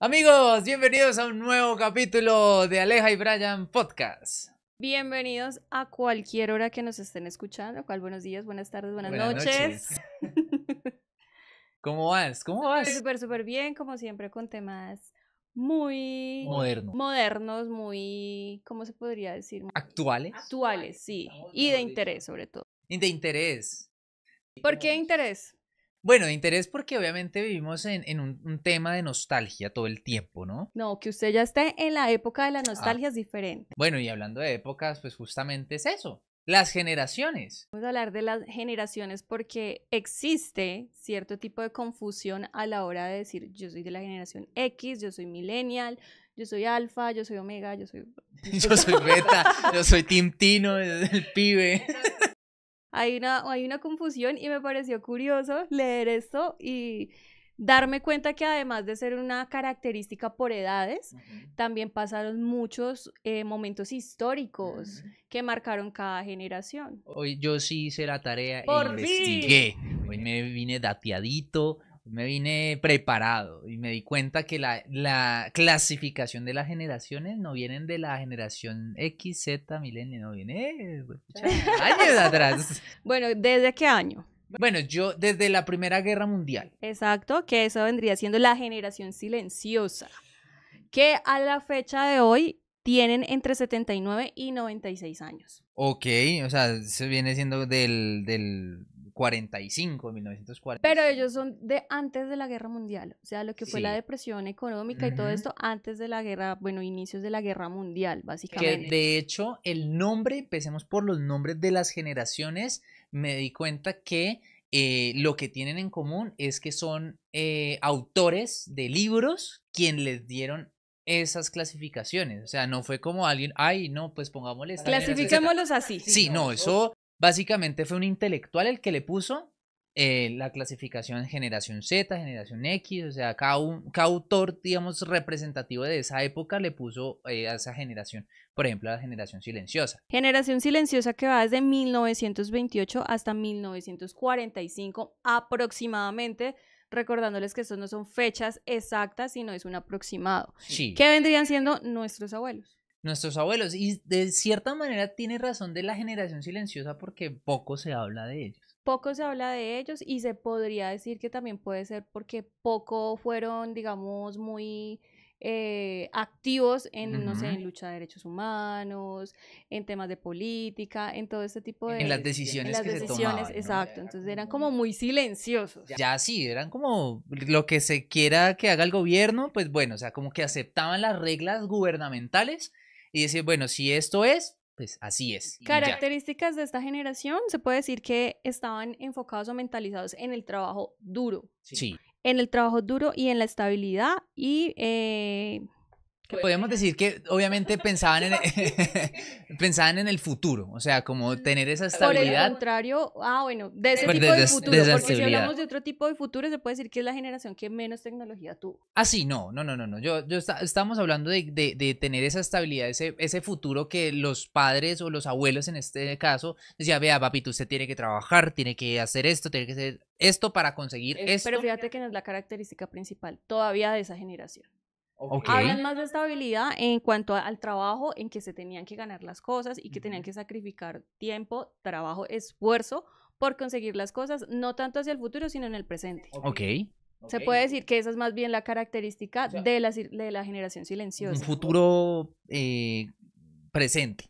Amigos, bienvenidos a un nuevo capítulo de Aleja y Brian Podcast. Bienvenidos a cualquier hora que nos estén escuchando. Buenos días, buenas tardes, buenas noches. ¿Cómo vas? ¿Cómo vas? Súper bien, como siempre, con temas muy modernos, muy, ¿cómo se podría decir? ¿Actuales? Actuales, sí. Y de interés, sobre todo. Y de interés. ¿Por qué interés? Bueno, de interés porque obviamente vivimos en un tema de nostalgia todo el tiempo, ¿no? No, que usted ya esté en la época de la nostalgia es diferente. Bueno, y hablando de épocas, pues justamente es eso. Las generaciones. Vamos a hablar de las generaciones porque existe cierto tipo de confusión a la hora de decir yo soy de la generación X, yo soy millennial, yo soy alfa, yo soy omega, yo soy... Yo soy beta, yo soy Team Tino, el pibe. Hay una confusión y me pareció curioso leer esto y darme cuenta que además de ser una característica por edades, también pasaron muchos momentos históricos que marcaron cada generación. Hoy yo sí hice la tarea ¡Por e investigué. Hoy me vine dateadito, me vine preparado y me di cuenta que la clasificación de las generaciones no vienen de la generación X, Z, milenio, no viene años atrás. Bueno, ¿desde qué año? Bueno, yo desde la Primera Guerra Mundial. Exacto, que eso vendría siendo la generación silenciosa, que a la fecha de hoy tienen entre 79 y 96 años. Ok, o sea, se viene siendo del 45, 1940. Pero ellos son de antes de la Guerra Mundial, o sea, lo que fue la depresión económica y todo esto antes de la guerra, bueno, inicios de la Guerra Mundial, básicamente. Que de hecho, el nombre, empecemos por los nombres de las generaciones, me di cuenta que lo que tienen en común es que son autores de libros quien les dieron esas clasificaciones. O sea, no fue como alguien, ay, no, pues pongámosle esta clasifiquémoslos así. Sí, no, eso básicamente fue un intelectual el que le puso la clasificación generación Z, generación X, o sea, cada autor, digamos, representativo de esa época le puso a esa generación, por ejemplo, a la generación silenciosa. Generación silenciosa que va desde 1928 hasta 1945 aproximadamente, recordándoles que estos no son fechas exactas, sino es un aproximado. Sí. ¿Qué vendrían siendo nuestros abuelos? Nuestros abuelos, y de cierta manera tiene razón de la generación silenciosa porque poco se habla de ellos. Poco se habla de ellos y se podría decir que también puede ser porque poco fueron, digamos, muy activos en, no sé, en lucha de derechos humanos, en temas de política, en todo este tipo de... En las decisiones que se tomaban, ¿no? Exacto, entonces eran como muy silenciosos. Ya sí, eran como lo que se quiera que haga el gobierno, pues bueno, o sea, como que aceptaban las reglas gubernamentales y decir, bueno, si esto es, pues así es. Características de esta generación, se puede decir que estaban enfocados o mentalizados en el trabajo duro. Sí. En el trabajo duro y en la estabilidad y... Podemos decir que obviamente pensaban en el futuro, o sea, como tener esa estabilidad. Por el contrario, bueno, de ese tipo de futuro, porque si hablamos de otro tipo de futuro, se puede decir que es la generación que menos tecnología tuvo. Ah, sí, no. Estamos hablando de tener esa estabilidad, ese futuro que los padres o los abuelos en este caso decían, vea, papito, usted tiene que trabajar, tiene que hacer esto, tiene que hacer esto para conseguir esto. Pero fíjate que no es la característica principal todavía de esa generación. Okay. Hablan más de estabilidad en cuanto al trabajo, en que se tenían que ganar las cosas y que tenían que sacrificar tiempo, trabajo, esfuerzo por conseguir las cosas, no tanto hacia el futuro, sino en el presente. Se puede decir que esa es más bien la característica de la generación silenciosa. Un futuro presente.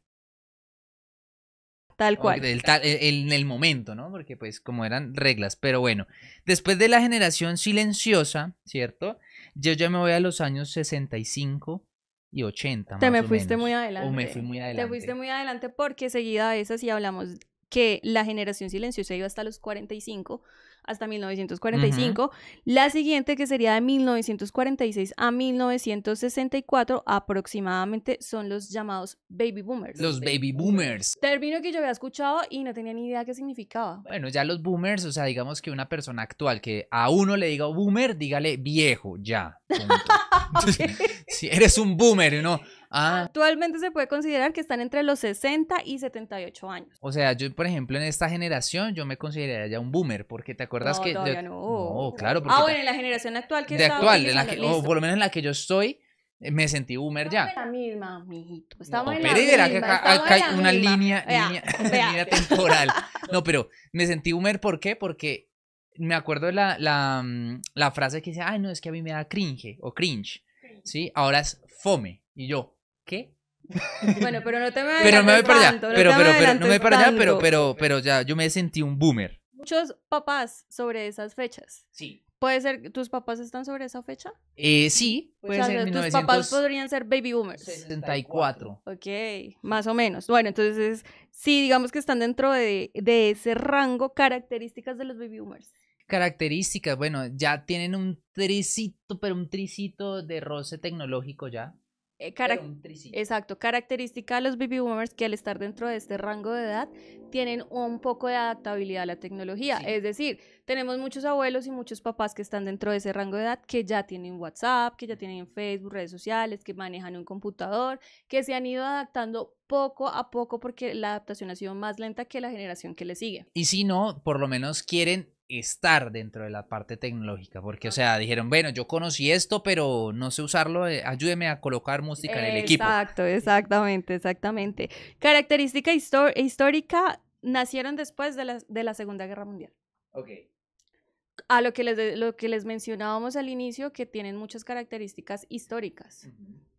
Tal cual. En el momento, ¿no? Porque pues como eran reglas, pero bueno. Después de la generación silenciosa, ¿cierto? Yo ya me voy a los años 65 y 80. Te me fuiste muy adelante. O me fui muy adelante. Te fuiste muy adelante porque seguida de esas, si hablamos que la generación silenciosa iba hasta los 45, hasta 1945. La siguiente, que sería de 1946 a 1964, aproximadamente, son los llamados baby boomers. Los baby boomers. Término que yo había escuchado y no tenía ni idea qué significaba. Bueno, ya los boomers, o sea, digamos que una persona actual que a uno le diga boomer, dígale viejo, ya. Si eres un boomer, ¿no? Ah, Actualmente se puede considerar que están entre los 60 y 78 años. o sea, yo, por ejemplo, en esta generación, yo me consideraría ya un boomer, porque te acuerdas No, que... todavía no. No, claro, Ah, porque bueno, en la generación actual que de está actual, en la utilizando, que, o listo. por lo menos en la que yo estoy, me sentí boomer Estamos ya. en la misma, mijito. No, Estamos en la pero y verá que misma, acá, estamos acá en hay la una misma. línea, Vea, vea. línea temporal. No, pero me sentí boomer, ¿por qué? Porque me acuerdo de la frase que dice, ay, no, es que a mí me da cringe o cringe, ¿sí? Ahora es fome. Y yo, ¿qué? Bueno, pero no te me Pero no me voy adelantes para allá, tanto, no te me no me voy adelantes para allá, tanto. pero ya yo me sentí un boomer. Muchos papás sobre esas fechas. Sí. ¿Puede ser que tus papás están sobre esa fecha? Sí, O puede sea, ser tus papás podrían ser baby boomers. 1964. Ok, más o menos. Bueno, entonces, sí, digamos que están dentro de ese rango, características de los baby boomers. Características, bueno, ya tienen un tricito, pero un tricito de roce tecnológico ya. Pero un tricito. Exacto, característica de los baby boomers que al estar dentro de este rango de edad tienen un poco de adaptabilidad a la tecnología. Sí. Es decir, tenemos muchos abuelos y muchos papás que están dentro de ese rango de edad que ya tienen WhatsApp, que ya tienen Facebook, redes sociales, que manejan un computador, que se han ido adaptando poco a poco porque la adaptación ha sido más lenta que la generación que le sigue. Y si no, por lo menos quieren estar dentro de la parte tecnológica, porque, o sea, dijeron, bueno, yo conocí esto, pero no sé usarlo, ayúdeme a colocar música en el equipo. Exacto, exactamente. Característica histórica, nacieron después de la Segunda Guerra Mundial. Ok. A lo que les mencionábamos al inicio, que tienen muchas características históricas.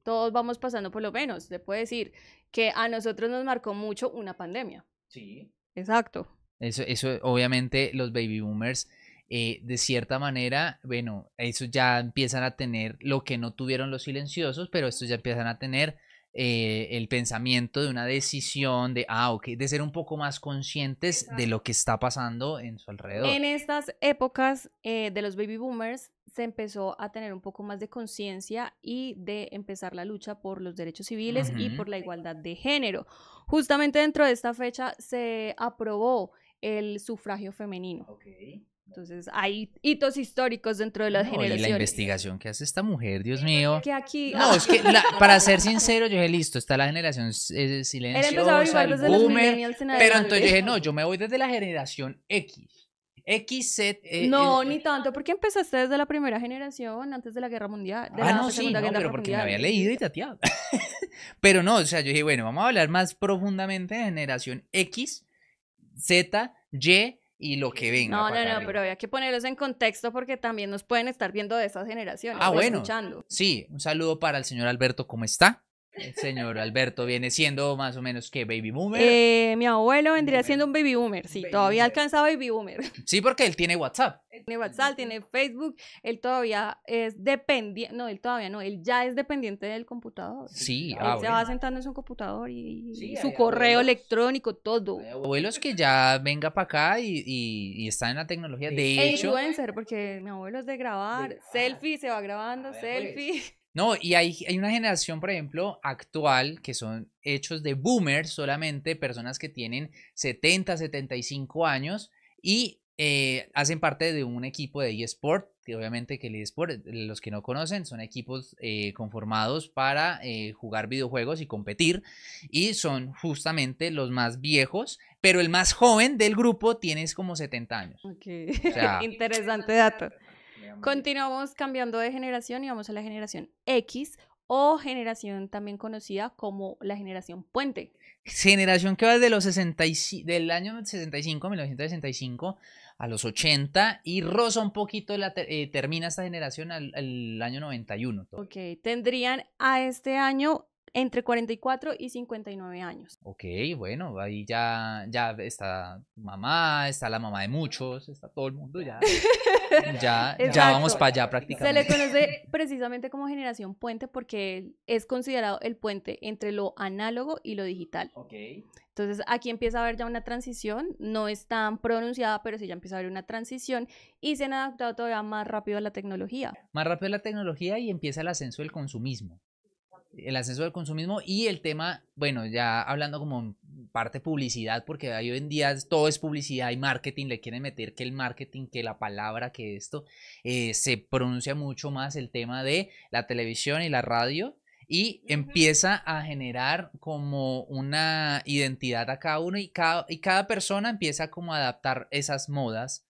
Todos vamos pasando por lo menos. Se puede decir que a nosotros nos marcó mucho una pandemia. Sí. Exacto. Eso obviamente los baby boomers, de cierta manera, bueno, eso ya empiezan a tener lo que no tuvieron los silenciosos, pero estos ya empiezan a tener el pensamiento de una decisión de, ok, de ser un poco más conscientes de lo que está pasando en su alrededor. En estas épocas de los baby boomers se empezó a tener un poco más de conciencia y de empezar la lucha por los derechos civiles y por la igualdad de género. Justamente dentro de esta fecha se aprobó el sufragio femenino. Okay. Entonces hay hitos históricos dentro de las generaciones. Y la investigación que hace esta mujer, Dios mío. Que aquí, no, es que para ser sincero, yo dije, listo, está la generación silenciosa, el boomer, pero entonces yo dije, no, yo me voy desde la generación X. XZ. No, ni tanto, porque empezaste desde la primera generación, antes de la Guerra Mundial. De la no, sí, Segunda no, Guerra pero porque me Mundial. había leído y tateado. Pero no, o sea, yo dije, bueno, vamos a hablar más profundamente de generación X, Z, Y y lo que venga. No, pero había que ponerlos en contexto porque también nos pueden estar viendo de esas generaciones. Bueno, escuchando. Sí, un saludo para el señor Alberto, ¿cómo está? El señor Alberto viene siendo más o menos que baby boomer. Mi abuelo vendría siendo un baby boomer, sí, todavía alcanza baby boomer. Sí, porque él tiene WhatsApp. Tiene WhatsApp, tiene Facebook, él todavía es dependiente, no, él todavía no, él ya es dependiente del computador. Sí, él se va sentando en su computador y su hay correo abuelos, electrónico, todo. Hay abuelos que ya venga para acá y están en la tecnología. De hecho, influencer, porque mi abuelo es de grabar, selfie, se va grabando, selfie. Pues. No, y hay una generación, por ejemplo, actual, que son hechos de boomers solamente, personas que tienen 70, 75 años y hacen parte de un equipo de eSport, que obviamente que el eSport, los que no conocen, son equipos conformados para jugar videojuegos y competir, y son justamente los más viejos, pero el más joven del grupo tiene como 70 años. Okay. O sea, interesante dato. Continuamos cambiando de generación y vamos a la generación X o generación también conocida como la generación puente. Generación que va desde los del año 65, 1965 a los 80 y roza un poquito, termina esta generación al año 91. Todo. Ok, tendrían a este año entre 44 y 59 años. Ok, bueno, ahí ya está mamá, está la mamá de muchos, está todo el mundo ya. ya vamos para allá prácticamente. Se le conoce precisamente como generación puente porque es considerado el puente entre lo análogo y lo digital. Okay. Entonces aquí empieza a haber ya una transición, no es tan pronunciada, pero sí ya empieza a haber una transición y se han adaptado todavía más rápido a la tecnología. Más rápido a la tecnología y empieza el ascenso del consumismo. El ascenso del consumismo y el tema, bueno, ya hablando como parte publicidad, porque hoy en día todo es publicidad y marketing, le quieren meter que el marketing, que la palabra, que esto, se pronuncia mucho más el tema de la televisión y la radio, y empieza a generar como una identidad a cada uno y cada persona empieza como a adaptar esas modas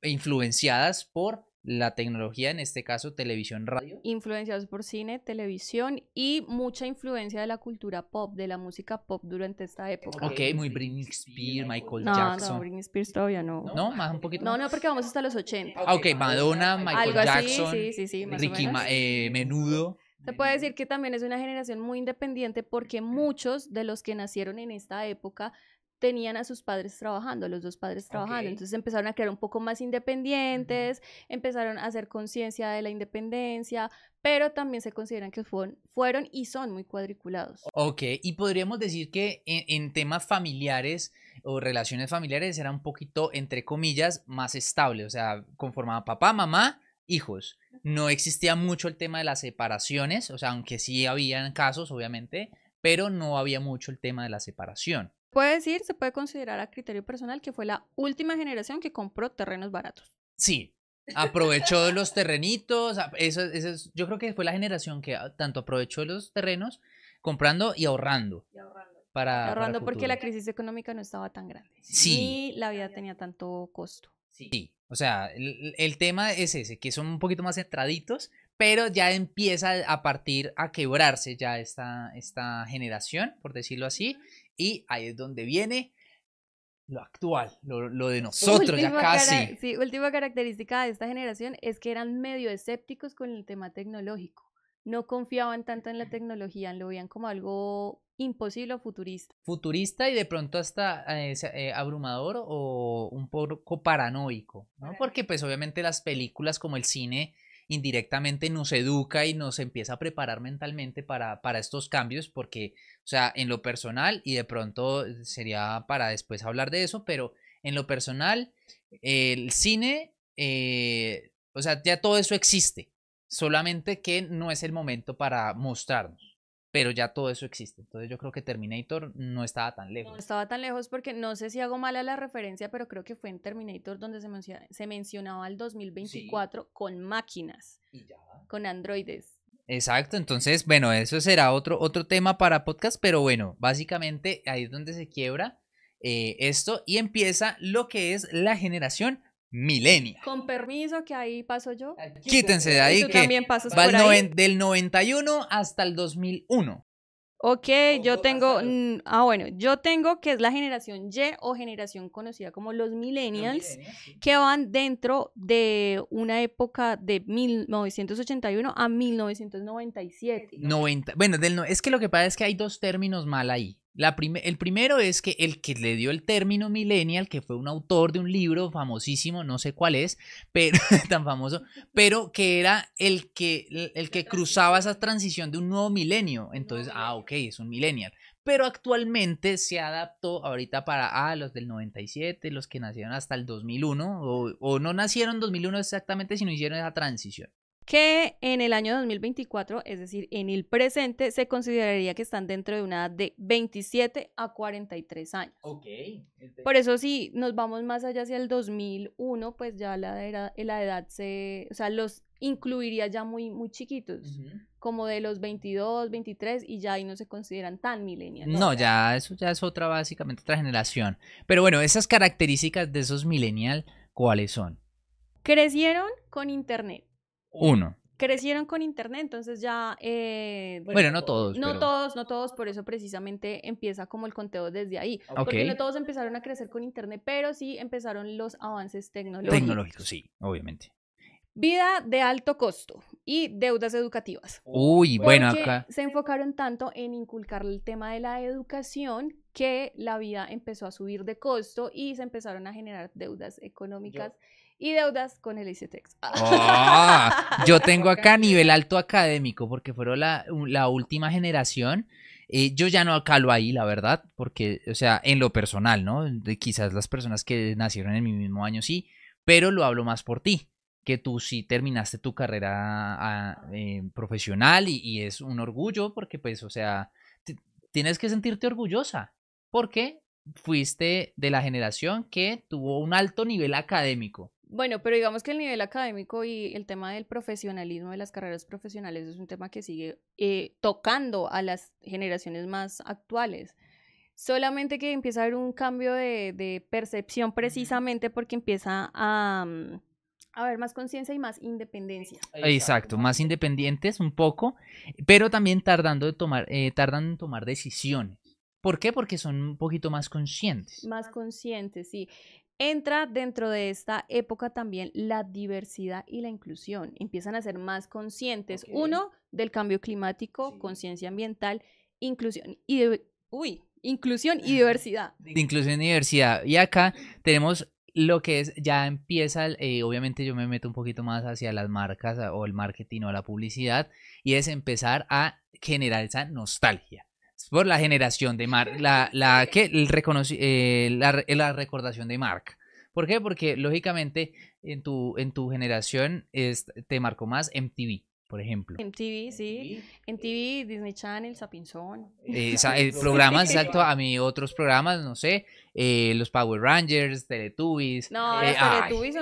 influenciadas por la tecnología, en este caso televisión, radio. Influenciados por cine, televisión y mucha influencia de la cultura pop, de la música pop durante esta época. Ok, muy Britney Spears, Michael No, Jackson. no, Britney Spears todavía no. ¿No? ¿Más un poquito? No, no, porque vamos hasta los 80. Ah, ok, Madonna, Michael Algo así, Jackson, sí, más o Ricky menos. Menudo. Se puede decir que también es una generación muy independiente porque muchos de los que nacieron en esta época tenían a sus padres trabajando, los dos padres trabajando, Ok. entonces empezaron a crear un poco más independientes, empezaron a hacer conciencia de la independencia, pero también se consideran que fueron y son muy cuadriculados. Ok, y podríamos decir que en temas familiares o relaciones familiares era un poquito, entre comillas, más estable, o sea, conformaba papá, mamá, hijos. No existía mucho el tema de las separaciones, o sea, aunque sí habían casos, obviamente, pero no había mucho el tema de la separación. Se puede considerar a criterio personal que fue la última generación que compró terrenos baratos. Sí, aprovechó los terrenitos, yo creo que fue la generación que tanto aprovechó los terrenos comprando y ahorrando para Ahorrando el porque futuro. la crisis económica no estaba tan grande. Sí. Ni la vida tenía tanto costo. Sí, o sea, el tema es ese, que son un poquito más centraditos, pero ya empieza a partir a quebrarse ya esta generación, por decirlo así, y ahí es donde viene lo actual, lo de nosotros, ya casi. Sí, última característica de esta generación es que eran medio escépticos con el tema tecnológico. No confiaban tanto en la tecnología, lo veían como algo imposible o futurista. Futurista y de pronto hasta abrumador o un poco paranoico, ¿no? Porque pues obviamente las películas como el cine indirectamente nos educa y nos empieza a preparar mentalmente para estos cambios, porque, o sea, en lo personal, y de pronto sería para después hablar de eso, pero en lo personal, el cine, o sea, ya todo eso existe, solamente que no es el momento para mostrarnos. Pero ya todo eso existe. Entonces yo creo que Terminator no estaba tan No lejos. estaba tan lejos porque no sé si hago mala la referencia, pero creo que fue en Terminator donde se mencionaba el 2024 con máquinas, con androides. Exacto, entonces, bueno, eso será otro tema para podcast, pero bueno, básicamente ahí es donde se quiebra esto y empieza lo que es la generación millennial. Con permiso, que ahí paso yo. Quítense de ¿Y ahí tú que también pasas va por ahí? del 91 hasta el 2001. Ok, yo tengo, bueno, yo tengo que es la generación Y o generación conocida como los millennials, que van dentro de una época de 1981 a 1997. 90, bueno, es que lo que pasa es que hay dos términos mal ahí. El primero es que el que le dio el término millennial, que fue un autor de un libro famosísimo, no sé cuál es, pero tan famoso, pero que era el que cruzaba esa transición de un nuevo milenio. Entonces, ok, es un millennial. Pero actualmente se adaptó ahorita para los del 97, los que nacieron hasta el 2001, o no nacieron en 2001 exactamente, sino hicieron esa transición. Que en el año 2024, es decir, en el presente, se consideraría que están dentro de una edad de 27 a 43 años. Ok. Por eso si nos vamos más allá hacia el 2001, pues ya la edad o sea, los incluiría ya muy, muy chiquitos, como de los 22, 23, y ya ahí no se consideran tan millennials. No, ya eso ya es básicamente otra generación. Pero bueno, esas características de esos millennial, ¿cuáles son? Crecieron con internet. Uno. Crecieron con internet, entonces ya... bueno, no todos. No pero... todos, por eso precisamente empieza como el conteo desde ahí. Okay. Porque no todos empezaron a crecer con internet, pero sí empezaron los avances tecnológicos. Tecnológicos, sí, obviamente. Vida de alto costo y deudas educativas. Uy, bueno, acá... Se enfocaron tanto en inculcar el tema de la educación que la vida empezó a subir de costo y se empezaron a generar deudas económicas y deudas con el ICETEX. Yo tengo acá nivel alto académico porque fueron la última generación. Yo ya no calo ahí, la verdad, porque, o sea, en lo personal, ¿no? Quizás las personas que nacieron en mi mismo año sí, pero lo hablo más por ti, que tú sí terminaste tu carrera profesional y es un orgullo porque, pues, o sea, tienes que sentirte orgullosa porque fuiste de la generación que tuvo un alto nivel académico. Bueno, pero digamos que el nivel académico y el tema del profesionalismo de las carreras profesionales es un tema que sigue tocando a las generaciones más actuales. Solamente que empieza a haber un cambio de percepción precisamente porque empieza a haber más conciencia y más independencia. Exacto, más independientes un poco, pero también tardan en tomar decisiones. ¿Por qué? Porque son un poquito más conscientes. Más conscientes, sí. Entra dentro de esta época también la diversidad y la inclusión. Empiezan a ser más conscientes, uno, del cambio climático, conciencia ambiental, inclusión y inclusión y diversidad. De inclusión y diversidad. Y acá tenemos lo que es, ya empieza, obviamente yo me meto un poquito más hacia las marcas o el marketing o la publicidad, y es empezar a generar esa nostalgia. Por la generación de marca, la recordación de marca. ¿Por qué? Porque lógicamente en tu generación te marcó más MTV, por ejemplo. MTV, sí. MTV, Disney Channel, Sapinzón. Programas, exacto, a mí otros programas, no sé, los Power Rangers, Teletubbies. No, los Teletubbies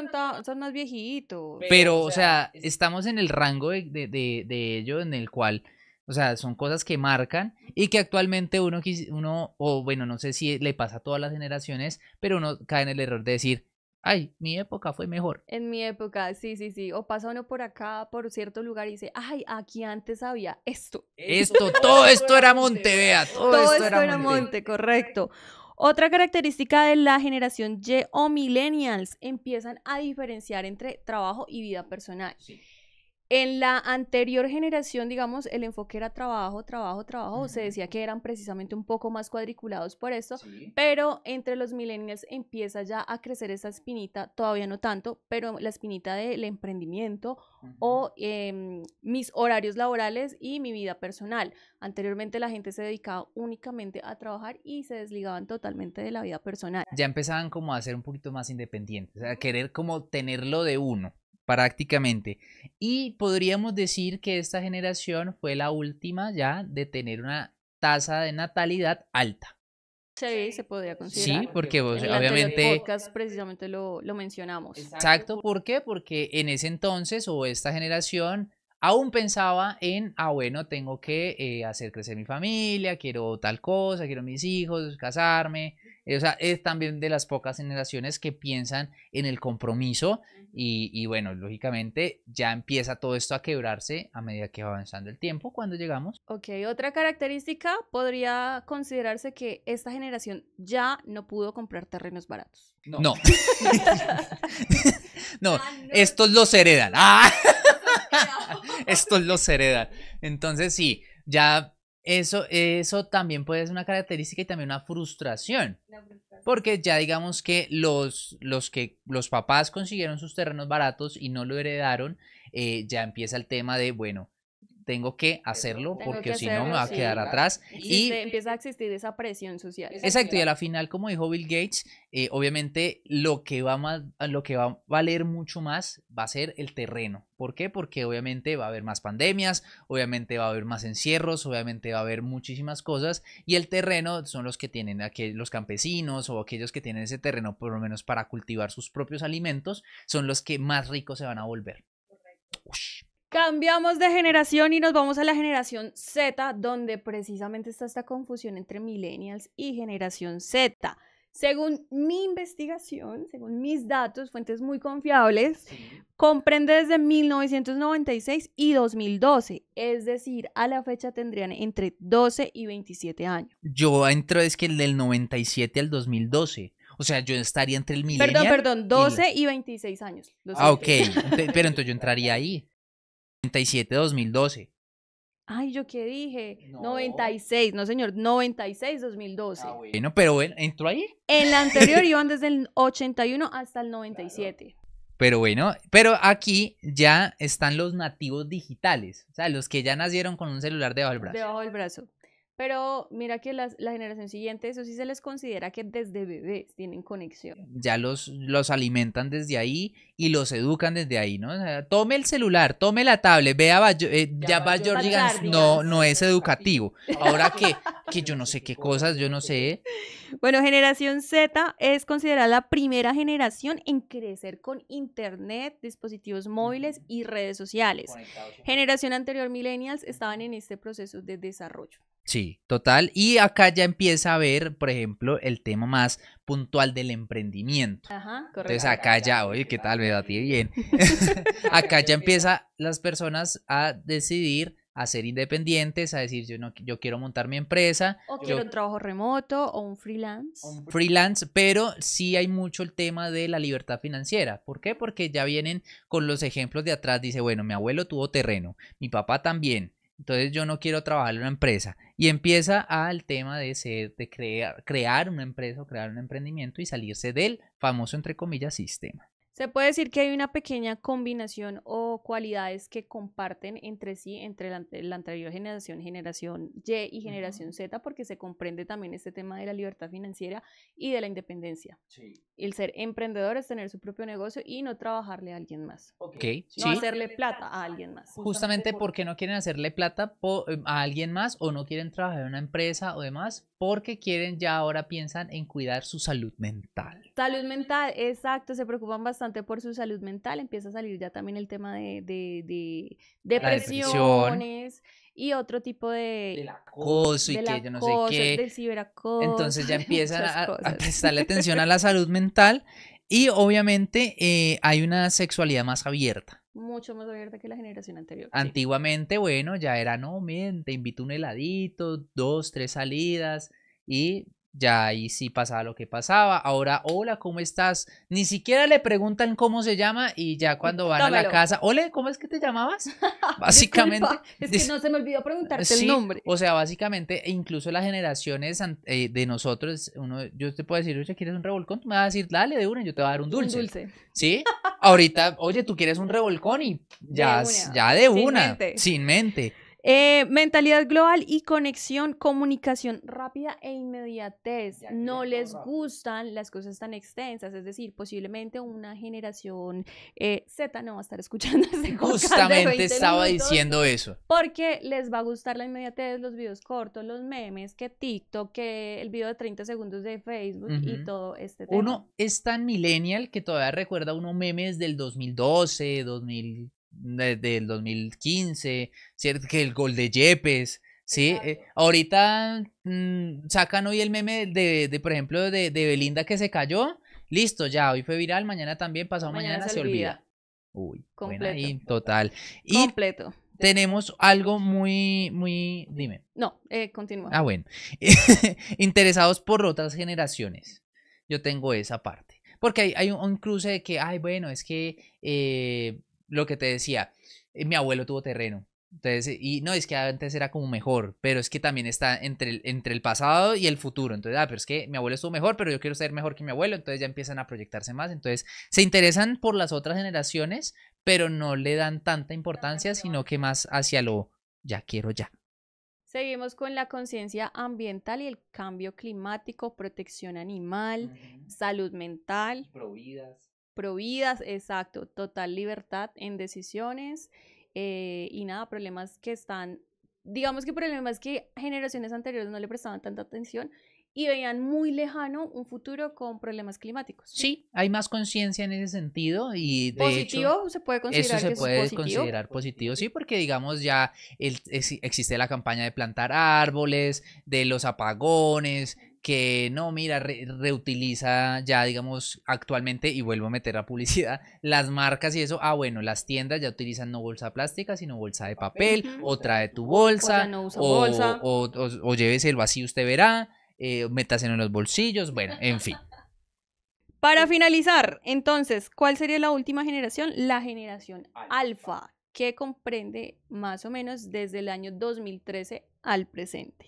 son más viejitos. Pero, o sea, estamos en el rango de ello en el cual... O sea, son cosas que marcan y que actualmente uno, o bueno, no sé si le pasa a todas las generaciones, pero uno cae en el error de decir, ay, mi época fue mejor. En mi época, sí, sí, sí. O pasa uno por acá, por cierto lugar y dice, ay, aquí antes había esto. Todo esto era monte, vea, todo esto era monte, correcto. Otra característica de la generación Y o millennials, empiezan a diferenciar entre trabajo y vida personal. Sí. En la anterior generación, digamos, el enfoque era trabajo, trabajo, trabajo. Se decía que eran precisamente un poco más cuadriculados por esto, pero entre los millennials empieza ya a crecer esa espinita, todavía no tanto, pero la espinita del emprendimiento o mis horarios laborales y mi vida personal. Anteriormente la gente se dedicaba únicamente a trabajar y se desligaban totalmente de la vida personal. Ya empezaban como a ser un poquito más independientes, a querer como tenerlo de uno. Prácticamente. Y podríamos decir que esta generación fue la última ya de tener una tasa de natalidad alta. Sí, se podría considerar. Sí, porque obviamente... En el podcast precisamente lo mencionamos. Exacto, ¿por qué? Porque en ese entonces o esta generación aún pensaba en, bueno, tengo que hacer crecer mi familia, quiero tal cosa, quiero mis hijos, casarme. O sea, es también de las pocas generaciones que piensan en el compromiso y bueno, lógicamente ya empieza todo esto a quebrarse a medida que va avanzando el tiempo cuando llegamos. Ok, otra característica podría considerarse que esta generación ya no pudo comprar terrenos baratos. No. No, estos los heredan. Estos los heredan. Entonces sí, ya eso también puede ser una característica y también una frustración. Porque ya digamos que los papás consiguieron sus terrenos baratos y no lo heredaron, ya empieza el tema de, bueno, tengo que hacerlo porque si no me va a quedar atrás. Y empieza a existir esa presión social. Exacto, y a la final, como dijo Bill Gates, obviamente lo que va a valer mucho más va a ser el terreno. ¿Por qué? Porque obviamente va a haber más pandemias, obviamente va a haber más encierros, obviamente va a haber muchísimas cosas, y el terreno son los que tienen los campesinos o aquellos que tienen ese terreno por lo menos para cultivar sus propios alimentos, son los que más ricos se van a volver. Ush. Cambiamos de generación y nos vamos a la generación Z, donde precisamente está esta confusión entre millennials y generación Z. Según mi investigación, según mis datos, fuentes muy confiables, comprende desde 1996 y 2012, es decir, a la fecha tendrían entre 12 y 27 años. Yo entro es que el del 97 al 2012. O sea, yo estaría entre el millennial... Perdón, 12 y 26 años. Ok, pero entonces yo entraría ahí. 97-2012. Ay, ¿yo qué dije? No. 96, no señor, 96-2012. Bueno, pero bueno, ¿entró ahí? En la anterior iban desde el 81 hasta el 97. Pero bueno, pero aquí ya están los nativos digitales, o sea, los que ya nacieron con un celular debajo del brazo. Debajo del brazo. Pero mira que la generación siguiente, eso sí se les considera que desde bebés tienen conexión. Ya los alimentan desde ahí y los educan desde ahí, ¿no? O sea, tome el celular, tome la tablet, vea, ya va Georgie, no es educativo. Ahora que yo no sé qué cosas, yo no sé. Bueno, generación Z es considerada la primera generación en crecer con internet, dispositivos móviles y redes sociales. Generación anterior, millennials, estaban en este proceso de desarrollo. Sí, total. Y acá ya empieza a ver, por ejemplo, el tema más puntual del emprendimiento. Ajá, correcto. Entonces acá ya, oye, ¿qué tal? Me batí bien. Acá ya empieza las personas a decidir a ser independientes, a decir yo quiero montar mi empresa. O quiero un trabajo remoto o un freelance. Freelance, pero sí hay mucho el tema de la libertad financiera. ¿Por qué? Porque ya vienen con los ejemplos de atrás. Dice, bueno, mi abuelo tuvo terreno, mi papá también. Entonces yo no quiero trabajar en una empresa. Y empieza al tema de crear una empresa o crear un emprendimiento y salirse del famoso, entre comillas, sistema. Se puede decir que hay una pequeña combinación o cualidades que comparten entre sí, entre la anterior generación, generación Y y generación Z, porque se comprende también este tema de la libertad financiera y de la independencia. Sí. El ser emprendedor es tener su propio negocio y no trabajarle a alguien más. Okay, no sí. hacerle plata a alguien más. Justamente porque no quieren hacerle plata a alguien más o no quieren trabajar en una empresa o demás, porque quieren ya ahora piensan en cuidar su salud mental. Salud mental, exacto, se preocupan bastante por su salud mental, empieza a salir ya también el tema de depresiones y otro tipo de acoso y que yo no sé qué. Del ciberacoso. Entonces ya empiezan a prestarle atención a la salud mental y obviamente hay una sexualidad más abierta. Mucho más abierta que la generación anterior. Antiguamente, sí. Bueno, ya era, no, miren, te invito un heladito, 2, 3 salidas y ya ahí sí pasaba lo que pasaba. Ahora, hola, ¿cómo estás? Ni siquiera le preguntan cómo se llama y ya cuando van a la casa, hola, ¿cómo es que te llamabas? Básicamente. Disculpa, es que no se me olvidó preguntarte el nombre. O sea, básicamente, incluso las generaciones de nosotros, yo te puedo decir, oye, ¿quieres un revolcón? Tú me vas a decir, dale de una, yo te voy a dar un dulce. Un dulce. ¿Sí? Ahorita, oye, ¿tú quieres un revolcón? Y ya de una, sin mente. Mentalidad global y conexión, comunicación rápida e inmediatez. No les gustan las cosas tan extensas, es decir, posiblemente una generación Z no va a estar escuchando este podcast. Justamente estaba diciendo eso. Porque les va a gustar la inmediatez, los videos cortos, los memes, que TikTok, que el video de 30 segundos de Facebook y todo este tema. Uno es tan millennial que todavía recuerda unos memes del 2012, del 2015, ¿cierto? Que el gol de Yepes, ¿sí? Ahorita sacan hoy el meme de por ejemplo, de Belinda que se cayó, listo, ya, hoy fue viral, mañana también, pasado mañana se olvida. Uy, completo. Buena ahí, total. Y completo. Tenemos algo muy, dime. No, continúa. Ah, bueno. Interesados por otras generaciones. Yo tengo esa parte. Porque hay un cruce de que, ay, bueno, es que lo que te decía, mi abuelo tuvo terreno. Entonces, y no, es que antes era como mejor, pero es que también está entre el pasado y el futuro. Entonces, pero es que mi abuelo estuvo mejor, pero yo quiero ser mejor que mi abuelo. Entonces ya empiezan a proyectarse más. Entonces, se interesan por las otras generaciones, pero no le dan tanta importancia, sino que más hacia lo ya quiero ya. Seguimos con la conciencia ambiental y el cambio climático, protección animal, salud mental. Providas, exacto, total libertad en decisiones y nada, problemas que están, digamos que problemas que generaciones anteriores no le prestaban tanta atención y veían muy lejano un futuro con problemas climáticos. Sí, hay más conciencia en ese sentido y de ¿Positivo? ¿Se puede considerar eso se que puede es positivo? considerar positivo, sí, porque digamos ya existe la campaña de plantar árboles, de los apagones, que no, mira, reutiliza ya, digamos, actualmente, y vuelvo a meter a publicidad, las marcas y eso, bueno, las tiendas ya utilizan no bolsa plástica, sino bolsa de papel, o trae tu bolsa, no usa bolsa. O lléveselo así, usted verá, métaselo en los bolsillos, bueno, en fin. Para finalizar, entonces, ¿cuál sería la última generación? La generación alfa, que comprende más o menos desde el año 2013 al presente.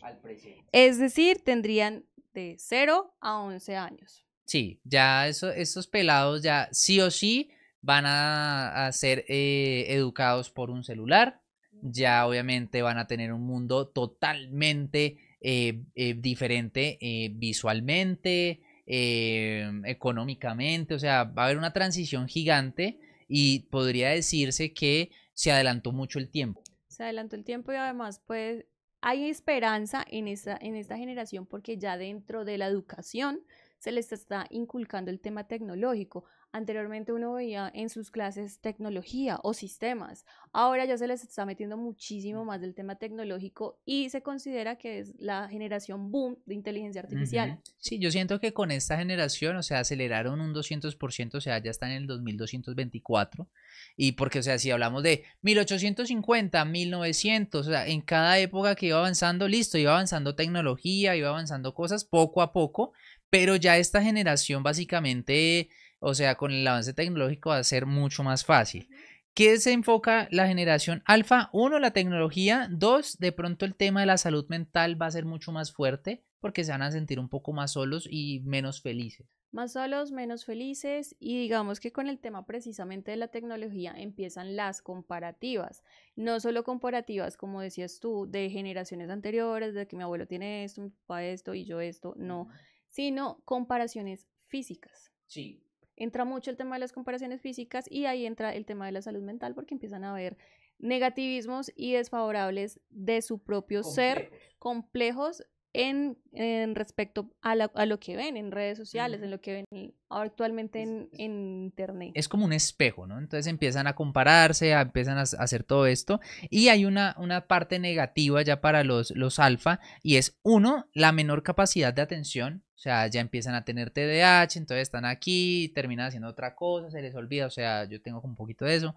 Es decir, tendrían de 0 a 11 años. Sí, ya estos pelados ya sí o sí van a ser educados por un celular. Ya obviamente van a tener un mundo totalmente diferente visualmente, económicamente, o sea, va a haber una transición gigante y podría decirse que se adelantó mucho el tiempo. Se adelantó el tiempo y además, pues, hay esperanza en esta generación porque ya dentro de la educación se les está inculcando el tema tecnológico. Anteriormente uno veía en sus clases tecnología o sistemas. Ahora ya se les está metiendo muchísimo más del tema tecnológico y se considera que es la generación boom de inteligencia artificial. Sí, yo siento que con esta generación, o sea, aceleraron un 200%, o sea, ya están en el 2224. Y porque, o sea, si hablamos de 1850, 1900, o sea, en cada época que iba avanzando, listo, iba avanzando tecnología, iba avanzando cosas poco a poco, pero ya esta generación básicamente, o sea, con el avance tecnológico va a ser mucho más fácil. ¿Qué se enfoca la generación alfa? Uno, la tecnología. Dos, de pronto el tema de la salud mental va a ser mucho más fuerte porque se van a sentir un poco más solos y menos felices. Más solos, menos felices y digamos que con el tema precisamente de la tecnología empiezan las comparativas, no solo comparativas como decías tú de generaciones anteriores, de que mi abuelo tiene esto, mi papá esto y yo esto, no, sino comparaciones físicas. Sí. Entra mucho el tema de las comparaciones físicas y ahí entra el tema de la salud mental porque empiezan a haber negativismos y desfavorables de su propio ser, complejos en respecto a lo que ven en redes sociales, en lo que ven actualmente en internet. Es como un espejo, ¿no? Entonces empiezan a compararse, empiezan a hacer todo esto. Y hay una parte negativa ya para los alfa y es, uno, la menor capacidad de atención. O sea, ya empiezan a tener TDAH, entonces están aquí, terminan haciendo otra cosa, se les olvida. O sea, yo tengo un poquito de eso.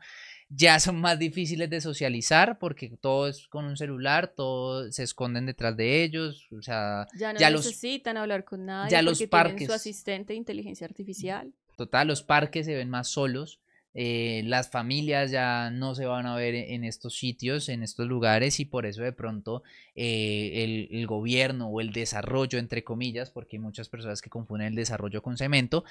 Ya son más difíciles de socializar porque todo es con un celular, todo se esconden detrás de ellos. O sea, ya no ya necesitan hablar con nadie ya los porque tienen su parques. asistente de inteligencia artificial. Total, los parques se ven más solos, las familias ya no se van a ver en estos sitios, en estos lugares y por eso de pronto el gobierno o el desarrollo, entre comillas, porque hay muchas personas que confunden el desarrollo con cemento,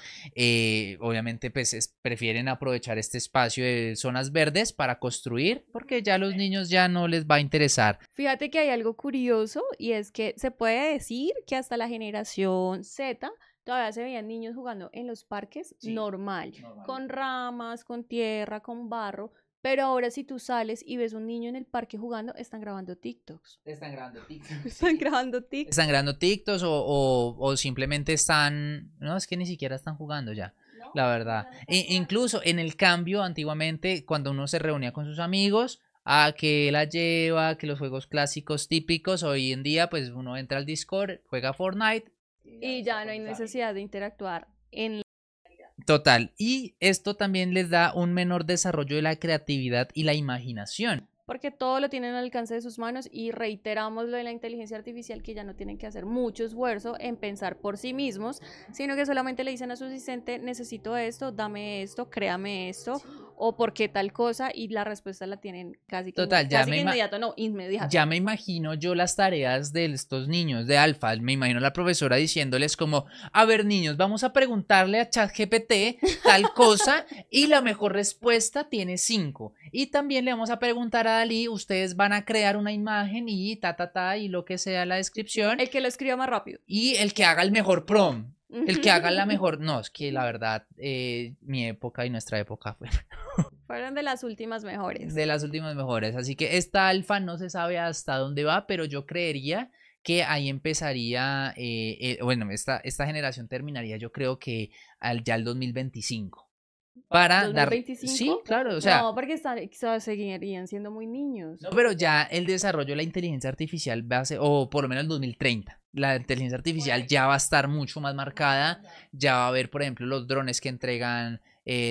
obviamente pues prefieren aprovechar este espacio de zonas verdes para construir porque ya a los niños ya no les va a interesar. Fíjate que hay algo curioso y es que se puede decir que hasta la generación Z todavía se veían niños jugando en los parques normal, con ramas, con tierra, con barro, pero ahora si tú sales y ves un niño en el parque jugando, están grabando TikToks. Están grabando TikToks. Están grabando TikToks. Están grabando TikToks o simplemente están, no, es que ni siquiera están jugando ya. La verdad. Incluso en el cambio, antiguamente, cuando uno se reunía con sus amigos, a que la lleva, que los juegos clásicos típicos, hoy en día, pues uno entra al Discord, juega Fortnite. Y ya no hay necesidad de interactuar en... Total. Y esto también les da un menor desarrollo de la creatividad y la imaginación. Porque todo lo tienen al alcance de sus manos y reiteramos lo de la inteligencia artificial que ya no tienen que hacer mucho esfuerzo en pensar por sí mismos, sino que solamente le dicen a su asistente, necesito esto, dame esto, créame esto, o por qué tal cosa, y la respuesta la tienen casi que, Total, ya casi que inmediato, no, inmediato. Ya me imagino yo las tareas de estos niños de alfa, me imagino la profesora diciéndoles como, a ver niños, vamos a preguntarle a ChatGPT tal cosa y la mejor respuesta tiene 5. Y también le vamos a preguntar a Dalí, ustedes van a crear una imagen y y lo que sea la descripción. El que lo escriba más rápido. Y el que haga el mejor prom. El que haga la mejor. No, es que la verdad, mi época y nuestra época fueron de las últimas mejores. De las últimas mejores. Así que esta alfa no se sabe hasta dónde va, pero yo creería que ahí empezaría. Bueno, esta generación terminaría, yo creo que ya el 2025. Para dar. ¿2025? Sí, claro, o sea. No, porque seguirían siendo muy niños. No, pero ya el desarrollo de la inteligencia artificial va a ser, o por lo menos el 2030. La inteligencia artificial ya va a estar mucho más marcada. Ya va a haber, por ejemplo, los drones que entregan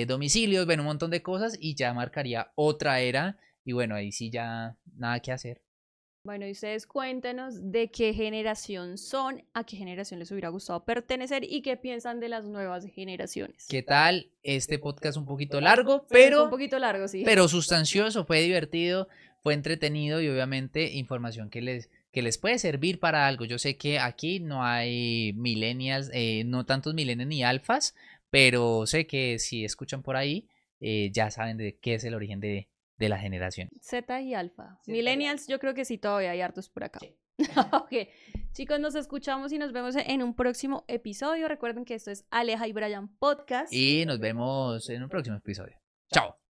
domicilios, ven un montón de cosas y ya marcaría otra era. Y bueno, ahí sí ya nada que hacer. Bueno, y ustedes cuéntenos de qué generación son, a qué generación les hubiera gustado pertenecer y qué piensan de las nuevas generaciones. ¿Qué tal? Este podcast un poquito largo, pero un poquito largo, sí. Pero sustancioso, fue divertido, fue entretenido y obviamente información que les puede servir para algo. Yo sé que aquí no hay millennials, no tantos millennials ni alfas, pero sé que si escuchan por ahí, ya saben de qué es el origen de de la generación. Z y Alfa. Millennials, yo creo que sí, todavía hay hartos por acá. Sí. Ok, chicos, nos escuchamos y nos vemos en un próximo episodio. Recuerden que esto es Aleja y Brian Podcast. Y nos vemos en un próximo episodio. Chao.